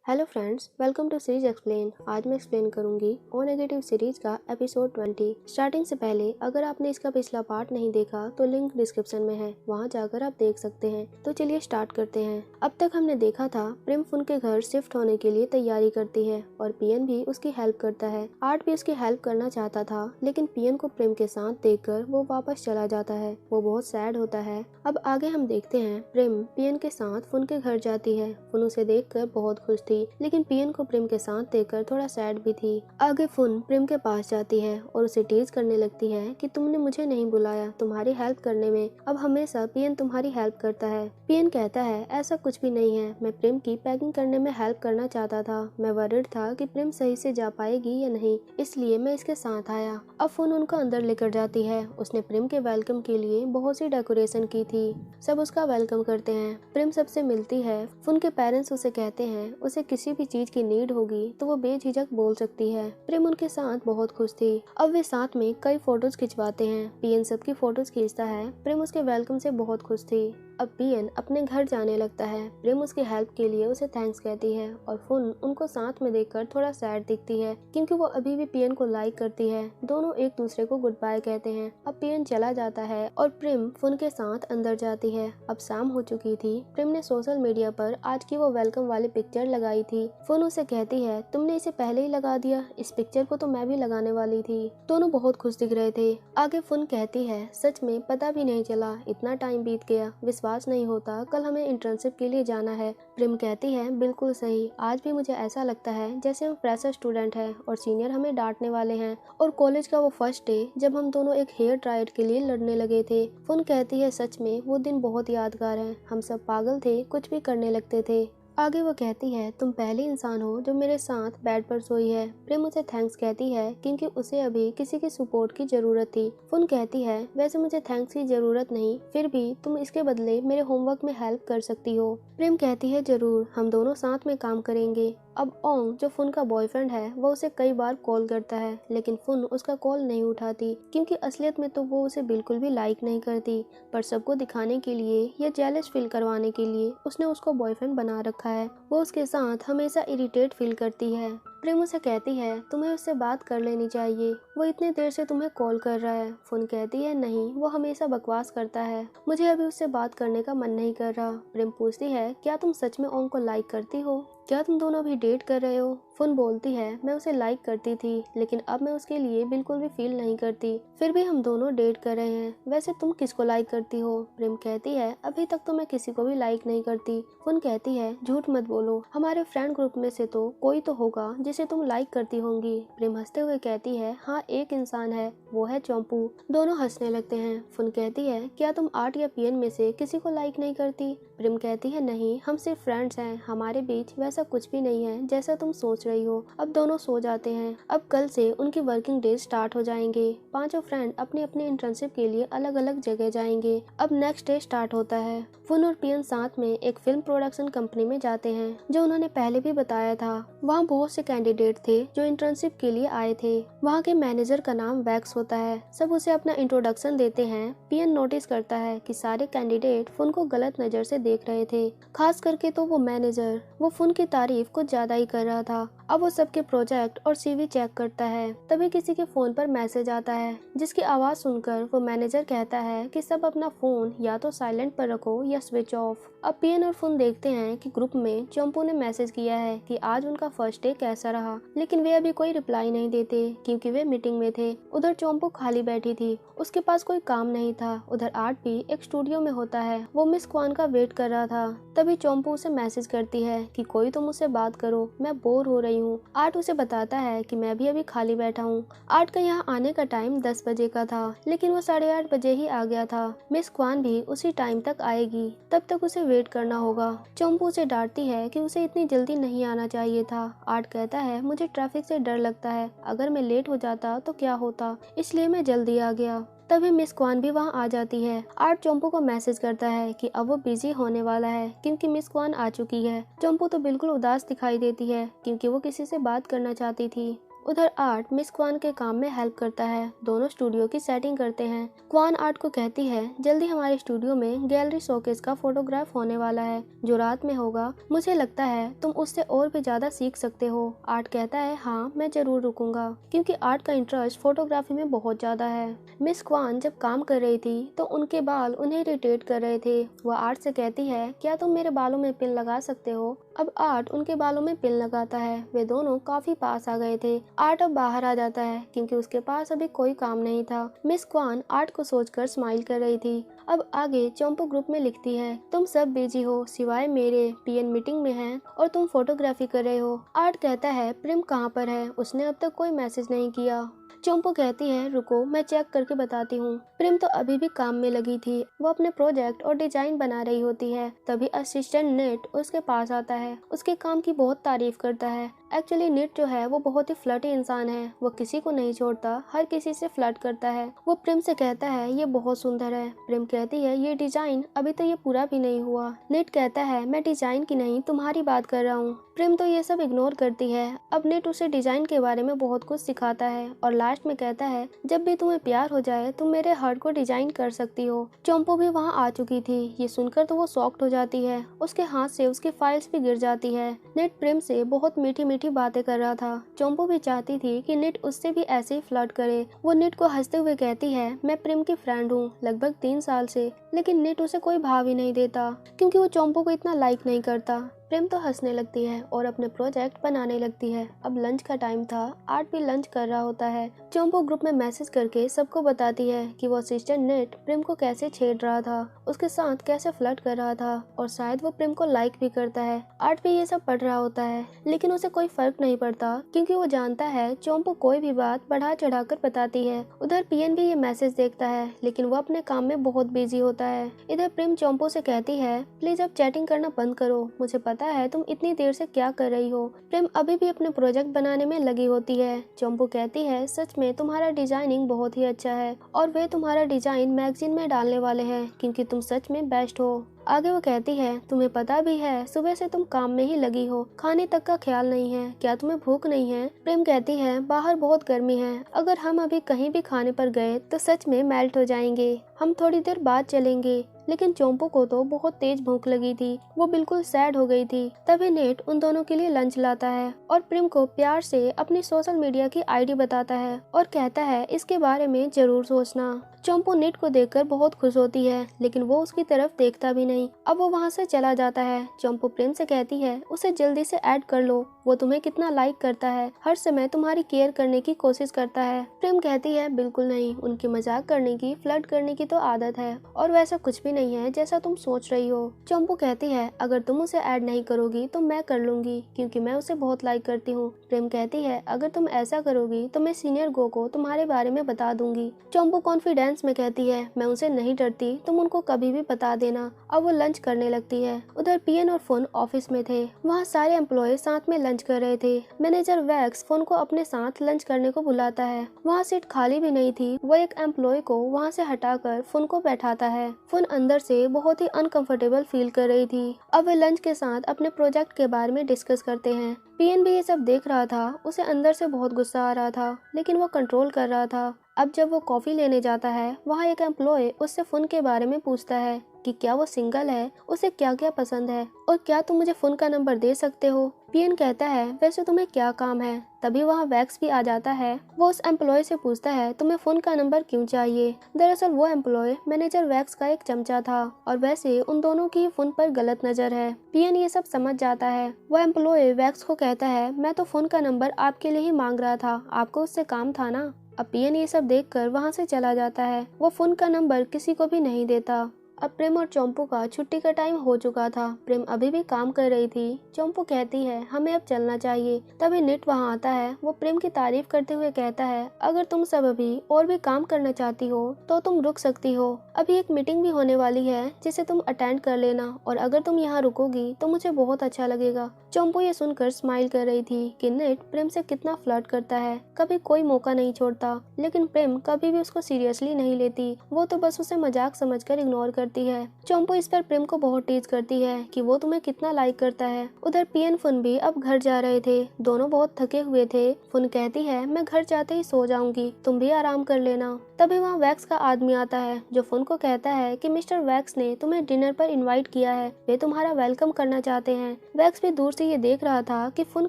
Hello friends, welcome to series explain. आज मैं explain करूंगी ओ नेगेटिव सीरीज का एपिसोड 20। स्टार्टिंग से पहले अगर आपने इसका पिछला पार्ट नहीं देखा तो लिंक डिस्क्रिप्शन में है, वहां जाकर आप देख सकते हैं। तो चलिए स्टार्ट करते हैं। अब तक हमने देखा था प्रिम फुन के घर शिफ्ट होने के लिए तैयारी करती है और पियन भी उसकी हेल्प करता है। आर्ट भी उसकी हेल्प करना चाहता था, लेकिन पियन को प्रिम के साथ देखकर वो वापस चला जाता है। वो बहुत सैड होता है। अब आगे हम देखते हैं प्रिम पियन के साथ फुन के घर जाती है। फुन उसे देखकर बहुत खुश थी, लेकिन पियन को प्रिम के साथ देखकर थोड़ा सैड भी थी। आगे फुन प्रिम के पास जाती है और उसे टीज करने लगती है कि तुमने मुझे नहीं बुलाया तुम्हारी हेल्प करने में, अब हमेशा पियन तुम्हारी हेल्प करता है। पियन कहता है ऐसा कुछ भी नहीं है, मैं प्रिम की पैकिंग करने में हेल्प करना चाहता था। मैं वरिड था कि प्रिम सही से जा पाएगी या नहीं, इसलिए मैं इसके साथ आया। अब फुन उनको अंदर लेकर जाती है। उसने प्रिम के वेलकम के लिए बहुत सी डेकोरेशन की थी। सब उसका वेलकम करते हैं। प्रिम सबसे मिलती है। फुन के पेरेंट्स उसे कहते हैं उसे किसी भी चीज की नीड होगी तो वो बेझिझक बोल सकती है। प्रिम उनके साथ बहुत खुश थी। अब वे साथ में कई फोटोज खिंचवाते हैं। पियन सबकी फोटोज खींचता है। प्रिम उसके वेलकम से बहुत खुश थी। अब पियन अपने घर जाने लगता है। प्रिम उसकी हेल्प के लिए उसे थैंक्स कहती है और फुन उनको साथ में देखकर थोड़ा सैड दिखती है, क्योंकि वो अभी भी पियन को लाइक करती है। दोनों एक दूसरे को गुड बाय कहते हैं। अब पियन चला जाता है और प्रिम फुन के साथ अंदर जाती है। अब शाम हो चुकी थी। प्रिम ने सोशल मीडिया पर आज की वो वेलकम वाली पिक्चर लगाई थी। फुन उसे कहती है तुमने इसे पहले ही लगा दिया, इस पिक्चर को तो मैं भी लगाने वाली थी। दोनों बहुत खुश दिख रहे थे। आगे फुन कहती है सच में पता भी नहीं चला, इतना टाइम बीत गया, विश्वास नहीं होता कल हमें इंटर्नशिप के लिए जाना है। प्रिम कहती है बिल्कुल सही, आज भी मुझे ऐसा लगता है जैसे हम फ्रेशर स्टूडेंट हैं और सीनियर हमें डांटने वाले हैं। और कॉलेज का वो फर्स्ट डे जब हम दोनों एक हेयर ट्रायल के लिए लड़ने लगे थे। फुन कहती है सच में वो दिन बहुत यादगार है, हम सब पागल थे, कुछ भी करने लगते थे। आगे वो कहती है तुम पहले इंसान हो जो मेरे साथ बेड पर सोई है। प्रिम उसे थैंक्स कहती है क्योंकि उसे अभी किसी की सपोर्ट की जरूरत थी। फुन कहती है वैसे मुझे थैंक्स की जरूरत नहीं, फिर भी तुम इसके बदले मेरे होमवर्क में हेल्प कर सकती हो। प्रिम कहती है जरूर, हम दोनों साथ में काम करेंगे। अब ओंग जो फुन का बॉयफ्रेंड है वो उसे कई बार कॉल करता है, लेकिन फुन उसका कॉल नहीं उठाती, क्योंकि असलियत में तो वो उसे बिल्कुल भी लाइक नहीं करती, पर सबको दिखाने के लिए या जेलस फील करवाने के लिए उसने उसको बॉयफ्रेंड बना रखा है। वो उसके साथ हमेशा इरिटेट फील करती है। प्रिम उसे कहती है तुम्हें उससे बात कर लेनी चाहिए, वो इतने देर से तुम्हें कॉल कर रहा है। फुन कहती है नहीं, वो हमेशा बकवास करता है, मुझे अभी उससे बात करने का मन नहीं कर रहा। प्रिम पूछती है क्या तुम सच में ओंग को लाइक करती हो, क्या तुम दोनों अभी डेट कर रहे हो। फुन बोलती है मैं उसे लाइक करती थी, लेकिन अब मैं उसके लिए बिल्कुल भी फील नहीं करती, फिर भी हम दोनों डेट कर रहे हैं। वैसे तुम किसको लाइक करती हो। प्रिम कहती है अभी तक तो मैं किसी को भी लाइक नहीं करती। फुन कहती है झूठ मत बोलो, हमारे फ्रेंड ग्रुप में से तो कोई तो होगा जिसे तुम लाइक करती होंगी। प्रिम हंसते हुए कहती है हाँ एक इंसान है, वो है चोम्पू। दोनों हंसने लगते हैं। फुन कहती है क्या तुम आर्ट या पियन में से किसी को लाइक नहीं करती। प्रिम कहती है नहीं, हम सिर्फ फ्रेंड्स हैं, हमारे बीच वैसा कुछ भी नहीं है जैसा तुम सोच रही हो। अब दोनों सो जाते हैं। अब कल से उनकी वर्किंग डेज स्टार्ट हो जाएंगे। पांचों फ्रेंड अपनी अपनी इंटर्नशिप के लिए अलग अलग जगह जाएंगे। अब नेक्स्ट डे स्टार्ट होता है। फुन और पियन साथ में एक फिल्म प्रोडक्शन कंपनी में जाते हैं, जो उन्होंने पहले भी बताया था। वहाँ बहुत से कैंडिडेट थे जो इंटर्नशिप के लिए आए थे। वहाँ के मैनेजर का नाम वैक्स होता है। सब उसे अपना इंट्रोडक्शन देते हैं। पियन नोटिस करता है कि सारे कैंडिडेट फुन को गलत नजर से देख रहे थे, खास करके तो वो मैनेजर। वो फुन की तारीफ कुछ ज्यादा ही कर रहा था। अब वो सबके प्रोजेक्ट और सीवी चेक करता है। तभी किसी के फोन पर मैसेज आता है, जिसकी आवाज सुनकर वो मैनेजर कहता है कि सब अपना फोन या तो साइलेंट पर रखो या स्विच ऑफ। अब पियन और फुन देखते हैं कि ग्रुप में चोम्पू ने मैसेज किया है कि आज उनका फर्स्ट डे कैसा रहा, लेकिन वे अभी कोई रिप्लाई नहीं देते क्योंकि वे मीटिंग में थे। उधर चोम्पू खाली बैठी थी, उसके पास कोई काम नहीं था। उधर आर्ट भी एक स्टूडियो में होता है, वो मिस क्वान का वेट कर रहा था। तभी चोम्पू उसे मैसेज करती है कि कोई तुम मुझसे बात करो, मैं बोर हो रही हूँ। आर्ट उसे बताता है कि मैं भी अभी खाली बैठा हूँ। आर्ट का यहाँ आने का टाइम 10 बजे का था, लेकिन वो 8:30 बजे ही आ गया था। मिस क्वान भी उसी टाइम तक आएगी, तब तक उसे वेट करना होगा। चोम्पू उसे डांटती है कि उसे इतनी जल्दी नहीं आना चाहिए था। आर्ट कहता है मुझे ट्रैफिक से डर लगता है, अगर मैं लेट हो जाता तो क्या होता, इसलिए मैं जल्दी आ गया। तभी मिस क्वान भी वहाँ आ जाती है। आर्ट चोम्पू को मैसेज करता है कि अब वो बिजी होने वाला है क्योंकि मिस क्वान आ चुकी है। चोम्पू तो बिल्कुल उदास दिखाई देती है क्योंकि वो किसी से बात करना चाहती थी। उधर आर्ट मिस क्वान के काम में हेल्प करता है। दोनों स्टूडियो की सेटिंग करते हैं। क्वान आर्ट को कहती है जल्दी हमारे स्टूडियो में गैलरी शोकेस का फोटोग्राफ होने वाला है जो रात में होगा। मुझे लगता है तुम उससे और भी ज्यादा सीख सकते हो। आर्ट कहता है हाँ मैं जरूर रुकूंगा, क्योंकि आर्ट का इंटरेस्ट फोटोग्राफी में बहुत ज्यादा है। मिस क्वान जब काम कर रही थी तो उनके बाल उन्हें इरिटेट कर रहे थे। वह आर्ट से कहती है क्या तुम मेरे बालों में पिन लगा सकते हो। अब आर्ट उनके बालों में पिन लगाता है। वे दोनों काफी पास आ गए थे। आर्ट अब बाहर आ जाता है क्योंकि उसके पास अभी कोई काम नहीं था। मिस क्वान आर्ट को सोचकर स्माइल कर रही थी। अब आगे चोम्पू ग्रुप में लिखती है तुम सब बिजी हो सिवाय मेरे, पीएन मीटिंग में है और तुम फोटोग्राफी कर रहे हो। आर्ट कहता है प्रिम कहाँ पर है, उसने अब तक कोई मैसेज नहीं किया। चोम्पू कहती है रुको मैं चेक करके बताती हूँ। प्रिम तो अभी भी काम में लगी थी। वो अपने प्रोजेक्ट और डिजाइन बना रही होती है। तभी असिस्टेंट नेट उसके पास आता है। उसके काम की बहुत तारीफ करता है। एक्चुअली नेट जो है वो बहुत ही फ्लर्टी इंसान है। वो किसी को नहीं छोड़ता, हर किसी से फ्लर्ट करता है। वो प्रिम से कहता है ये बहुत सुंदर है। प्रिम कहती है ये डिजाइन अभी तो ये पूरा भी नहीं हुआ। नेट कहता है मैं डिजाइन की नहीं तुम्हारी बात कर रहा हूँ। प्रिम तो ये सब इग्नोर करती है। अब नेट उसे डिजाइन के बारे में बहुत कुछ सिखाता है और लास्ट में कहता है जब भी तुम्हें प्यार हो जाए तुम मेरे हार्ट को डिजाइन कर सकती हो। चोम्पू भी वहाँ आ चुकी थी। ये सुनकर तो वो शॉक्ड हो जाती है। उसके हाथ से उसकी फाइल्स भी गिर जाती है। नेट प्रिम से बहुत मीठी मीठी बातें कर रहा था। चोम्पू भी चाहती थी कि नेट उससे भी ऐसे ही फ्लर्ट करे। वो नेट को हंसते हुए कहती है मैं प्रिम की फ्रेंड हूँ लगभग 3 साल से। लेकिन नेट उसे कोई भाव ही नहीं देता क्योंकि वो चोम्पू को इतना लाइक नहीं करता। प्रेम तो हंसने लगती है और अपने प्रोजेक्ट बनाने लगती है। अब लंच का टाइम था। आर्ट भी लंच कर रहा होता है। चोम्पू ग्रुप में मैसेज करके सबको बताती है कि वो असिस्टेंट नेट प्रेम को कैसे छेड़ रहा था, उसके साथ कैसे फ्लर्ट कर रहा था और शायद वो प्रेम को लाइक भी करता है। आर्ट भी ये सब पढ़ रहा होता है लेकिन उसे कोई फर्क नहीं पड़ता क्योंकि वो जानता है चोम्पू कोई भी बात बढ़ा चढ़ा कर बताती है। उधर पीएन भी ये मैसेज देखता है लेकिन वो अपने काम में बहुत बिजी होता है। इधर प्रेम चोम्पू से कहती है प्लीज अब चैटिंग करना बंद करो, मुझे पता है तुम इतनी देर से क्या कर रही हो। प्रेम अभी भी अपने प्रोजेक्ट बनाने में लगी होती है। चोम्पू कहती है सच में तुम्हारा डिजाइनिंग बहुत ही अच्छा है और वे तुम्हारा डिजाइन मैगजीन में डालने वाले हैं क्योंकि तुम सच में बेस्ट हो। आगे वो कहती है तुम्हें पता भी है सुबह से तुम काम में ही लगी हो, खाने तक का ख्याल नहीं है, क्या तुम्हें भूख नहीं है। प्रेम कहती है बाहर बहुत गर्मी है, अगर हम अभी कहीं भी खाने पर गए तो सच में मेल्ट हो जाएंगे, हम थोड़ी देर बाद चलेंगे। लेकिन चोम्पू को तो बहुत तेज भूख लगी थी। वो बिल्कुल सैड हो गई थी। तभी नेट उन दोनों के लिए लंच लाता है और प्रेम को प्यार से अपनी सोशल मीडिया की आईडी बताता है और कहता है इसके बारे में जरूर सोचना। चोम्पू नेट को देखकर बहुत खुश होती है लेकिन वो उसकी तरफ देखता भी नहीं। अब वो वहाँ से चला जाता है। चोम्पू प्रेम से कहती है उसे जल्दी से ऐड कर लो, वो तुम्हें कितना लाइक करता है, हर समय तुम्हारी केयर करने की कोशिश करता है। प्रेम कहती है बिल्कुल नहीं, उनकी मजाक करने की, फ्लर्ट करने की तो आदत है और वैसा कुछ भी नहीं है जैसा तुम सोच रही हो। चोम्पू कहती है अगर तुम उसे ऐड नहीं करोगी तो मैं कर लूंगी क्योंकि मैं उसे बहुत लाइक करती हूँ। प्रेम कहती है अगर तुम ऐसा करोगी तो मैं सीनियर गो को तुम्हारे बारे में बता दूंगी। चोम्पू कॉन्फिडेंस में कहती है मैं उनसे नहीं डरती, तुम उनको कभी भी बता देना। अब वो लंच करने लगती है। उधर पीएन और फोन ऑफिस में थे। वहाँ सारे एम्प्लॉय साथ में लंच कर रहे थे। मैनेजर वैक्स फोन को अपने साथ लंच करने को बुलाता है। वहाँ सीट खाली भी नहीं थी। वो एक एम्प्लॉय को वहाँ से हटाकर फोन को बैठाता है। फोन अंदर से बहुत ही अनकंफर्टेबल फील कर रही थी। अब वे लंच के साथ अपने प्रोजेक्ट के बारे में डिस्कस करते हैं। पीएन भी ये सब देख रहा था। उसे अंदर से बहुत गुस्सा आ रहा था लेकिन वो कंट्रोल कर रहा था। अब जब वो कॉफी लेने जाता है वहाँ एक एम्प्लॉय उससे फोन के बारे में पूछता है कि क्या वो सिंगल है, उसे क्या क्या पसंद है और क्या तुम मुझे फोन का नंबर दे सकते हो। पीएन कहता है वैसे तुम्हें क्या काम है। तभी वहाँ वैक्स भी आ जाता है। वो उस एम्प्लॉय से पूछता है तुम्हें फोन का नंबर क्यों चाहिए। दरअसल वो एम्प्लॉय मैनेजर वैक्स का एक चमचा था और वैसे उन दोनों की फोन पर गलत नजर है। पीएन ये सब समझ जाता है। वो एम्प्लॉय वैक्स को कहता है मैं तो फोन का नंबर आपके लिए ही मांग रहा था, आपको उससे काम था ना। अब पीएन ये सब देखकर वहाँ से चला जाता है। वो फोन का नंबर किसी को भी नहीं देता। अब प्रेम और चोम्पू का छुट्टी का टाइम हो चुका था। प्रेम अभी भी काम कर रही थी। चोम्पू कहती है हमें अब चलना चाहिए। तभी नेट वहाँ आता है। वो प्रेम की तारीफ करते हुए कहता है अगर तुम सब अभी और भी काम करना चाहती हो तो तुम रुक सकती हो, अभी एक मीटिंग भी होने वाली है जिसे तुम अटेंड कर लेना और अगर तुम यहाँ रुकोगी तो मुझे बहुत अच्छा लगेगा। चोम्पू ये सुनकर स्माइल कर रही थी कि नेट प्रेम से कितना फ्लर्ट करता है, कभी कोई मौका नहीं छोड़ता। लेकिन प्रेम कभी भी उसको सीरियसली नहीं लेती। वो तो बस उसे मजाक समझकर इग्नोर कर करती है। चोम्पू इस पर प्रेम को बहुत टीज करती है कि वो तुम्हें कितना लाइक करता है। उधर पियन फुन भी अब घर जा रहे थे। दोनों बहुत थके हुए थे। फुन कहती है मैं घर जाते ही सो जाऊंगी, तुम भी आराम कर लेना। तभी वहाँ वैक्स का आदमी आता है जो फुन को कहता है कि मिस्टर वैक्स ने तुम्हें डिनर पर इनवाइट किया है, वे तुम्हारा वेलकम करना चाहते हैं। वैक्स भी दूर से ये देख रहा था कि फुन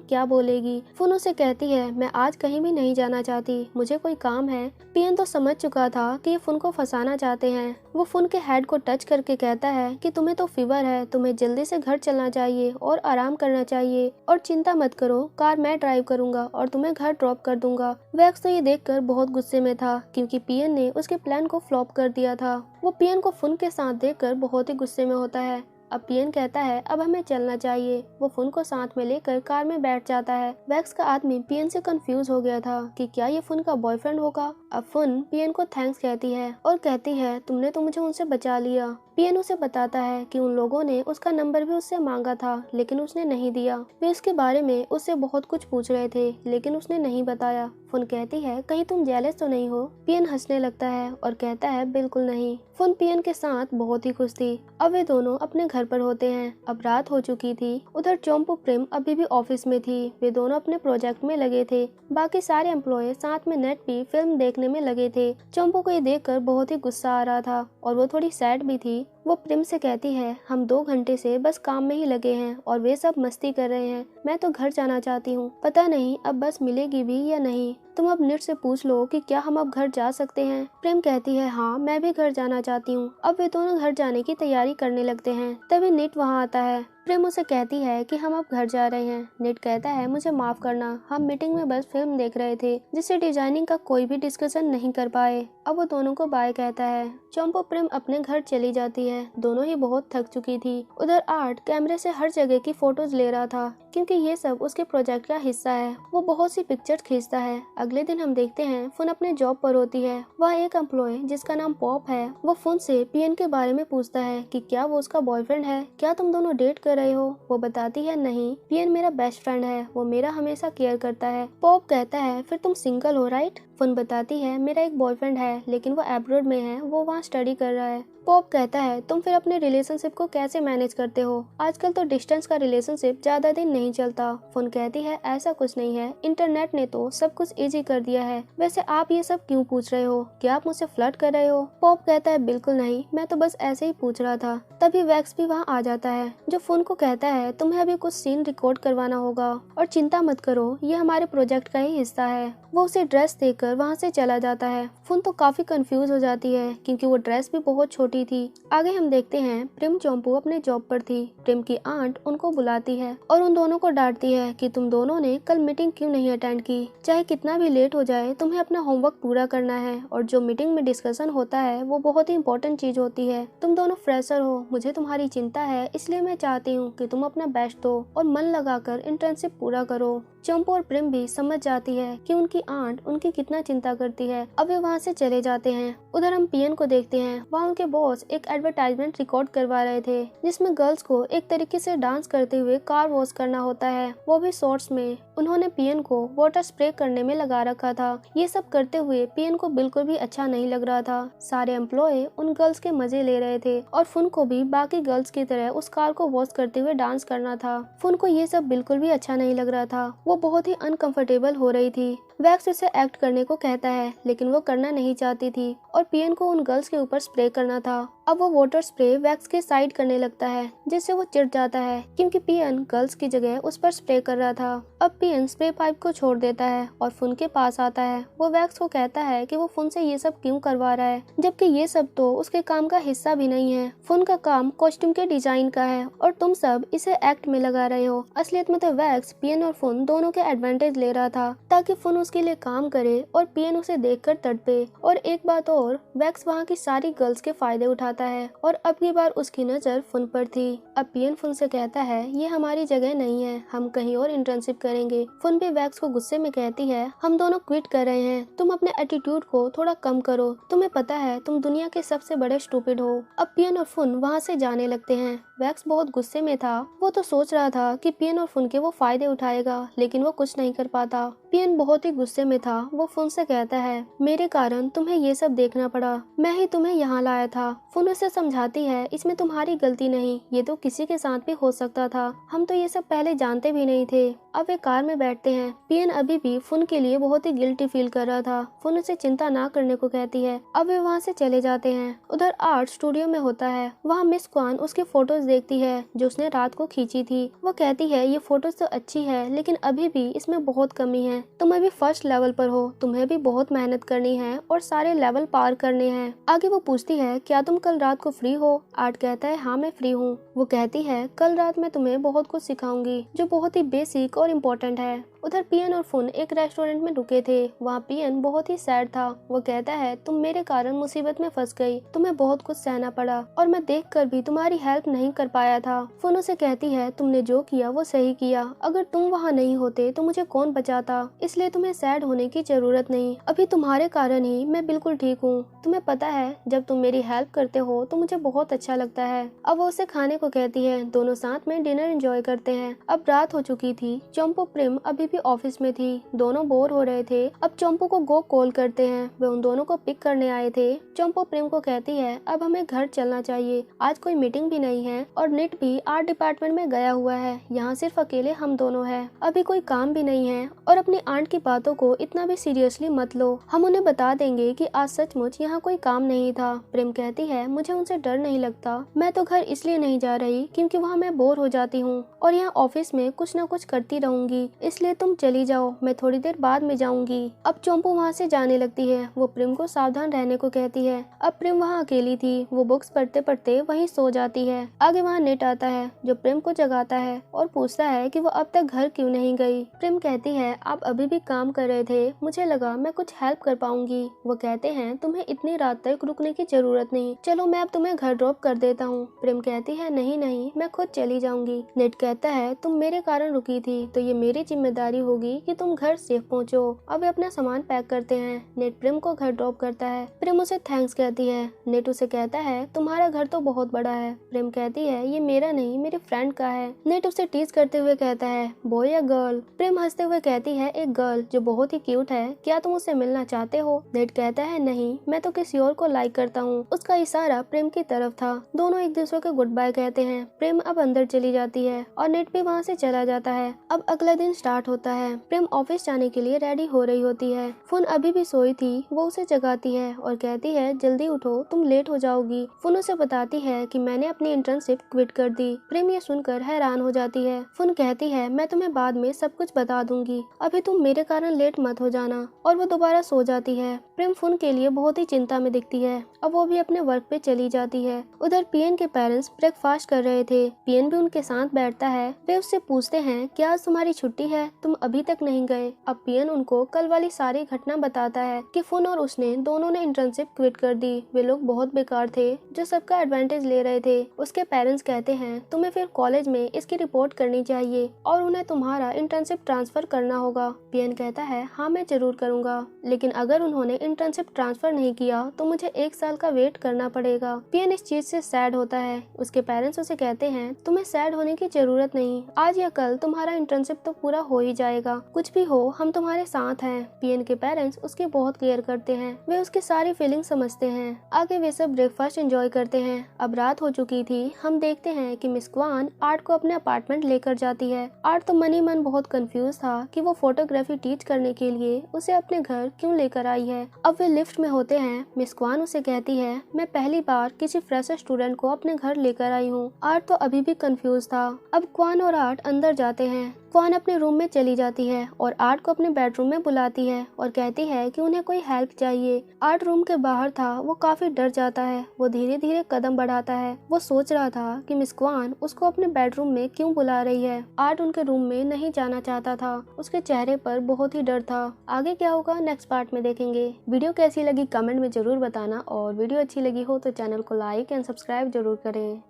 क्या बोलेगी। फुन उसे कहती है मैं आज कहीं भी नहीं जाना चाहती, मुझे कोई काम है। पियन तो समझ चुका था कि ये फुन को फंसाना चाहते हैं। वो फुन के हेड को टच करके कहता है कि तुम्हें तो फीवर है, तुम्हें जल्दी से घर चलना चाहिए और आराम करना चाहिए, और चिंता मत करो, कार मैं ड्राइव करूंगा और तुम्हें घर ड्रॉप कर दूंगा। वैक्स तो ये देखकर बहुत गुस्से में था क्योंकि पियन ने उसके प्लान को फ्लॉप कर दिया था। वो पियन को फुन के साथ देखकर बहुत ही गुस्से में होता है। अब पियन कहता है अब हमें चलना चाहिए। वो फुन को साथ में लेकर कार में बैठ जाता है। वैक्स का आदमी पियन से कंफ्यूज हो गया था कि क्या ये फुन का बॉयफ्रेंड होगा। अब फुन पियन को थैंक्स कहती है और कहती है तुमने तो मुझे उनसे बचा लिया। पियन उसे बताता है कि उन लोगों ने उसका नंबर भी उससे मांगा था लेकिन उसने नहीं दिया। वे उसके बारे में उससे बहुत कुछ पूछ रहे थे लेकिन उसने नहीं बताया। फुन कहती है कहीं तुम जेलस तो नहीं हो। पियन हंसने लगता है और कहता है बिल्कुल नहीं। फुन पियन के साथ बहुत ही खुश थी। अब वे दोनों अपने घर पर होते हैं। अब रात हो चुकी थी। उधर चोम्पू प्रेम अभी भी ऑफिस में थी। वे दोनों अपने प्रोजेक्ट में लगे थे। बाकी सारे एम्प्लॉय साथ में नेट पे फिल्म देखने में लगे थे। चोम्पू को ये देखकर बहुत ही गुस्सा आ रहा था और वो थोड़ी सैड भी थी। वो प्रेम से कहती है हम 2 घंटे से बस काम में ही लगे हैं और वे सब मस्ती कर रहे हैं, मैं तो घर जाना चाहती हूँ। पता नहीं अब बस मिलेगी भी या नहीं। तुम अब निट से पूछ लो कि क्या हम अब घर जा सकते हैं। प्रेम कहती है हाँ मैं भी घर जाना चाहती हूँ। अब वे दोनों घर जाने की तैयारी करने लगते हैं। तभी निट वहाँ आता है। प्रेम उसे कहती है कि हम अब घर जा रहे हैं। निट कहता है मुझे माफ करना, हम मीटिंग में बस फिल्म देख रहे थे जिससे डिजाइनिंग का कोई भी डिस्कशन नहीं कर पाए। अब वो दोनों को बाय कहता है। चोम्पू प्रेम अपने घर चली जाती है। दोनों ही बहुत थक चुकी थी। उधर आर्ट कैमरे से हर जगह की फोटोज ले रहा था क्योंकि ये सब उसके प्रोजेक्ट का हिस्सा है। वो बहुत सी पिक्चर्स खींचता है। अगले दिन हम देखते हैं फुन अपने जॉब पर होती है। वह एक एम्प्लॉय जिसका नाम पॉप है वो फुन से पियन के बारे में पूछता है कि क्या वो उसका बॉयफ्रेंड है, क्या तुम दोनों डेट कर रहे हो। वो बताती है नहीं, पियन मेरा बेस्ट फ्रेंड है, वो मेरा हमेशा केयर करता है। पॉप कहता है फिर तुम सिंगल हो राइट। फुन बताती है मेरा एक बॉयफ्रेंड है लेकिन वो अब्रॉड में है, वो वहाँ स्टडी कर रहा है। पॉप कहता है तुम फिर अपने रिलेशनशिप को कैसे मैनेज करते हो, आजकल तो डिस्टेंस का रिलेशनशिप ज्यादा दिन नहीं चलता। फुन कहती है ऐसा कुछ नहीं है, इंटरनेट ने तो सब कुछ इजी कर दिया है। वैसे आप ये सब क्यों पूछ रहे हो, क्या आप मुझसे फ्लर्ट कर रहे हो। पॉप कहता है बिल्कुल नहीं, मैं तो बस ऐसे ही पूछ रहा था। तभी वैक्स भी वहाँ आ जाता है जो फुन को कहता है तुम्हें अभी कुछ सीन रिकॉर्ड करवाना होगा और चिंता मत करो, ये हमारे प्रोजेक्ट का ही हिस्सा है। वो उसे ड्रेस देकर वहाँ से चला जाता है। फुन तो काफी कंफ्यूज हो जाती है क्योंकि वो ड्रेस भी बहुत छोटी थी। आगे हम देखते हैं प्रेम चोम्पू अपने जॉब पर थी। प्रेम की आंट उनको बुलाती है और उन दोनों को डांटती है कि तुम दोनों ने कल मीटिंग क्यों नहीं अटेंड की। चाहे कितना भी लेट हो जाए तुम्हें अपना होमवर्क पूरा करना है और जो मीटिंग में डिस्कशन होता है वो बहुत ही इंपॉर्टेंट चीज होती है। तुम दोनों फ्रेशर हो, मुझे तुम्हारी चिंता है, इसलिए मैं चाहती हूँ कि तुम अपना बेस्ट दो और मन लगाकर इंटर्नशिप पूरा करो। चोम्पू और प्रेम भी समझ जाती है कि उनकी आंट उनकी कितना चिंता करती है। अब वे वहाँ से चले जाते हैं। उधर हम पियन को देखते हैं। वहाँ उनके बॉस एक एडवर्टाइजमेंट रिकॉर्ड करवा रहे थे जिसमें गर्ल्स को एक तरीके से डांस करते हुए कार वॉश करना होता है, वो भी शॉर्ट्स में। उन्होंने पियन को वाटर स्प्रे करने में लगा रखा था। ये सब करते हुए पियन को बिल्कुल भी अच्छा नहीं लग रहा था। सारे एम्प्लॉय उन गर्ल्स के मजे ले रहे थे और फुन को भी बाकी गर्ल्स की तरह उस कार को वॉश करते हुए डांस करना था। फुन को ये सब बिल्कुल भी अच्छा नहीं लग रहा था। वो बहुत ही अनकंफर्टेबल हो रही थी। वैक्स उसे एक्ट करने को कहता है लेकिन वो करना नहीं चाहती थी और पियन को उन गर्ल्स के ऊपर स्प्रे करना था। अब वो वाटर स्प्रे वैक्स के साइड करने लगता है जिससे वो चिढ़ जाता है क्योंकि पियन गर्ल्स की जगह उस पर स्प्रे कर रहा था। अब पियन स्प्रे पाइप को छोड़ देता है और फुन के पास आता है। वो वैक्स को कहता है कि वो फुन से ये सब क्यों करवा रहा है जबकि ये सब तो उसके काम का हिस्सा भी नहीं है। फुन का काम कॉस्ट्यूम के डिजाइन का है और तुम सब इसे एक्ट में लगा रहे हो। असलियत में तो वैक्स पियन और फुन दोनों के एडवांटेज ले रहा था ताकि फुन उसके लिए काम करे और पियन उसे देखकर तड़पे। और एक बात और, वैक्स वहाँ की सारी गर्ल्स के फायदे उठाता है और अब की बार उसकी नजर फुन पर थी। अब पियन फुन से कहता है ये हमारी जगह नहीं है, हम कहीं और इंटर्नशिप करेंगे। फुन भी वैक्स को गुस्से में कहती है हम दोनों क्विट कर रहे हैं, तुम अपने एटीट्यूड को थोड़ा कम करो, तुम्हें पता है तुम दुनिया के सबसे बड़े स्टूपिड हो। अब पियन और फुन वहाँ से जाने लगते हैं। वैक्स बहुत गुस्से में था। वो तो सोच रहा था कि पियन और फुन के वो फायदे उठाएगा लेकिन वो कुछ नहीं कर पाता। पियन बहुत ही गुस्से में था। वो फुन से कहता है, मेरे कारण तुम्हें ये सब देखना पड़ा, मैं ही तुम्हें यहाँ लाया था। फुन उसे समझाती है, इसमें तुम्हारी गलती नहीं, ये तो किसी के साथ भी हो सकता था, हम तो ये सब पहले जानते भी नहीं थे। अब वे कार में बैठते हैं। पियन अभी भी फुन के लिए बहुत ही गिल्टी फील कर रहा था। फुन उसे चिंता ना करने को कहती है। अब वे वहाँ से चले जाते हैं। उधर आर्ट स्टूडियो में होता है। वहाँ मिस क्वान उसकी फोटोज देखती है जो उसने रात को खींची थी। वो कहती है, ये फोटोज तो अच्छी है लेकिन अभी भी इसमें बहुत कमी है। तुम अभी फर्स्ट लेवल पर हो, तुम्हें भी बहुत मेहनत करनी है और सारे लेवल पार करने हैं। आगे वो पूछती है, क्या तुम कल रात को फ्री हो? आर्ट कहता है, हाँ मैं फ्री हूँ। वो कहती है, कल रात मैं तुम्हें बहुत कुछ सिखाऊंगी जो बहुत ही बेसिक और इम्पोर्टेंट है। उधर पियन और फुन एक रेस्टोरेंट में रुके थे। वहाँ पियन बहुत ही सैड था। वो कहता है, तुम मेरे कारण मुसीबत में फंस गई, तुम्हें बहुत कुछ सहना पड़ा और मैं देखकर भी तुम्हारी हेल्प नहीं कर पाया था। फुन उसे कहती है, तुमने जो किया वो सही किया, अगर तुम वहाँ नहीं होते तो मुझे कौन बचाता, इसलिए तुम्हें सैड होने की जरूरत नहीं, अभी तुम्हारे कारण ही मैं बिल्कुल ठीक हूँ। तुम्हें पता है, जब तुम मेरी हेल्प करते हो तो मुझे बहुत अच्छा लगता है। अब वो उसे खाने को कहती है। दोनों साथ में डिनर एंजॉय करते हैं। अब रात हो चुकी थी। चंपू प्रिम अभी भी ऑफिस में थी। दोनों बोर हो रहे थे। अब चंपू को गो कॉल करते हैं। वे उन दोनों को पिक करने आए थे। चंपू प्रिम को कहती है, अब हमें घर चलना चाहिए, आज कोई मीटिंग भी नहीं है और निट भी आर्ट डिपार्टमेंट में गया हुआ है, यहाँ सिर्फ अकेले हम दोनों हैं, अभी कोई काम भी नहीं है और अपनी आंट की बातों को इतना भी सीरियसली मत लो, हम उन्हें बता देंगे कि आज सचमुच यहाँ कोई काम नहीं था। प्रेम कहती है, मुझे उनसे डर नहीं लगता, मैं तो घर इसलिए नहीं जा रही क्योंकि वहाँ मैं बोर हो जाती हूँ और यहाँ ऑफिस में कुछ न कुछ करती रहूंगी, इसलिए तुम चली जाओ, मैं थोड़ी देर बाद में जाऊंगी। अब चंपू वहाँ से जाने लगती है। वो प्रेम को सावधान रहने को कहती है। अब प्रेम वहाँ अकेली थी। वो बुक्स पढ़ते पढ़ते वहीं सो जाती है। आगे वहाँ नेट आता है जो प्रेम को जगाता है और पूछता है कि वो अब तक घर क्यों नहीं गई। प्रेम कहती है, आप अभी भी काम कर रहे थे, मुझे लगा मैं कुछ हेल्प कर पाऊंगी। वो कहते हैं, तुम्हें इतनी रात तक रुकने की जरूरत नहीं, चलो मैं अब तुम्हें घर ड्रॉप कर देता हूँ। प्रेम कहती है, नहीं नहीं, मैं खुद चली जाऊंगी। नेट कहता है, तुम मेरे कारण रुकी थी तो ये मेरी जिम्मेदारी होगी कि तुम घर सेफ पहुँचो। अब वे अपना सामान पैक करते हैं। नेट प्रेम को घर ड्रॉप करता है। प्रेम उसे थैंक्स कहती है। नेट उसे कहता है, तुम्हारा घर तो बहुत बड़ा है। प्रेम कहती है, ये मेरा नहीं, मेरे फ्रेंड का है। नेट उसे टीज करते हुए कहता है, बॉय या गर्ल? प्रेम हंसते हुए कहती है, एक गर्ल जो बहुत ही क्यूट है, क्या तुम उससे मिलना चाहते हो? नेट कहता है, नहीं, मैं तो किसी और को लाइक करता हूँ। उसका इशारा प्रेम की तरफ था। दोनों एक दूसरे को गुड बाय कहते हैं। प्रेम अब अंदर चली जाती है और नेट भी वहाँ से चला जाता है। अब अगला दिन स्टार्ट होता है। प्रेम ऑफिस जाने के लिए रेडी हो रही होती है। फुन अभी भी सोई थी। वो उसे जगाती है और कहती है, जल्दी उठो, तुम लेट हो जाओगी। फुन उसे बताती है कि मैंने अपनी इंटर्नशिप क्विट कर दी। प्रेम ये सुनकर हैरान हो जाती है। फुन कहती है, मैं तुम्हें बाद में सब कुछ बता दूंगी, अभी तुम मेरे कारण लेट मत हो जाना। और वो दोबारा सो जाती है। प्रेम फुन के लिए बहुत ही चिंता में दिखती है। अब वो भी अपने वर्क पे चली जाती है। उधर पियन के पेरेंट्स ब्रेकफास्ट कर रहे थे। पियन भी उनके साथ बैठता है। वे उससे पूछते हैं, क्या आज तुम्हारी छुट्टी है, तुम अभी तक नहीं गए? अब पियन उनको कल वाली सारी घटना बताता है कि फुन और उसने दोनों ने इंटर्नशिप क्विट कर दी। वे लोग बहुत बेकार थे जो सबका एडवांटेज ले रहे थे। उसके पेरेंट्स कहते हैं, तुम्हें फिर कॉलेज में इसकी रिपोर्ट करनी चाहिए और उन्हें तुम्हारा इंटर्नशिप ट्रांसफर करना होगा। पियन कहता है, हाँ मैं जरूर करूँगा, लेकिन अगर उन्होंने इंटर्नशिप ट्रांसफर नहीं किया तो मुझे 1 साल का वेट करना पड़ेगा। पियन इस चीज से सैड होता है। उसके पेरेंट्स उसे कहते हैं, तुम्हें सैड होने की जरूरत नहीं, आज या कल तुम्हारा इंटर्नशिप तो पूरा हो ही जाएगा, कुछ भी हो हम तुम्हारे साथ हैं। पियन के पेरेंट्स उसकी बहुत केयर करते हैं। वे उसकी सारी फीलिंग समझते हैं। आगे वे सब ब्रेकफास्ट एंजॉय करते हैं। अब रात हो चुकी थी। हम देखते हैं कि मिस क्वान आर्ट को अपने अपार्टमेंट लेकर जाती है। आर्ट तो मन ही मन बहुत कंफ्यूज था कि वो फोटोग्राफी टीच करने के लिए उसे अपने घर क्यों लेकर आई है। अब वे लिफ्ट में होते हैं। मिस क्वान उसे कहती है, मैं पहली बार किसी फ्रेशर स्टूडेंट को अपने घर लेकर आई हूँ। आर्ट तो अभी भी कंफ्यूज था। अब क्वान और आर्ट अंदर जाते हैं। क्वान अपने रूम में चली जाती है और आर्ट को अपने बेडरूम में बुलाती है और कहती है कि उन्हें कोई हेल्प चाहिए। आर्ट रूम के बाहर था। वो काफी डर जाता है। वो धीरे धीरे कदम बढ़ाता है। वो सोच रहा था कि मिस क्वान उसको अपने बेडरूम में क्यों बुला रही है। आर्ट उनके रूम में नहीं जाना चाहता था। उसके चेहरे पर बहुत ही डर था। आगे क्या होगा नेक्स्ट पार्ट में देखेंगे। वीडियो कैसी लगी कमेंट में जरूर बताना और वीडियो अच्छी लगी हो तो चैनल को लाइक एंड सब्सक्राइब जरूर करें।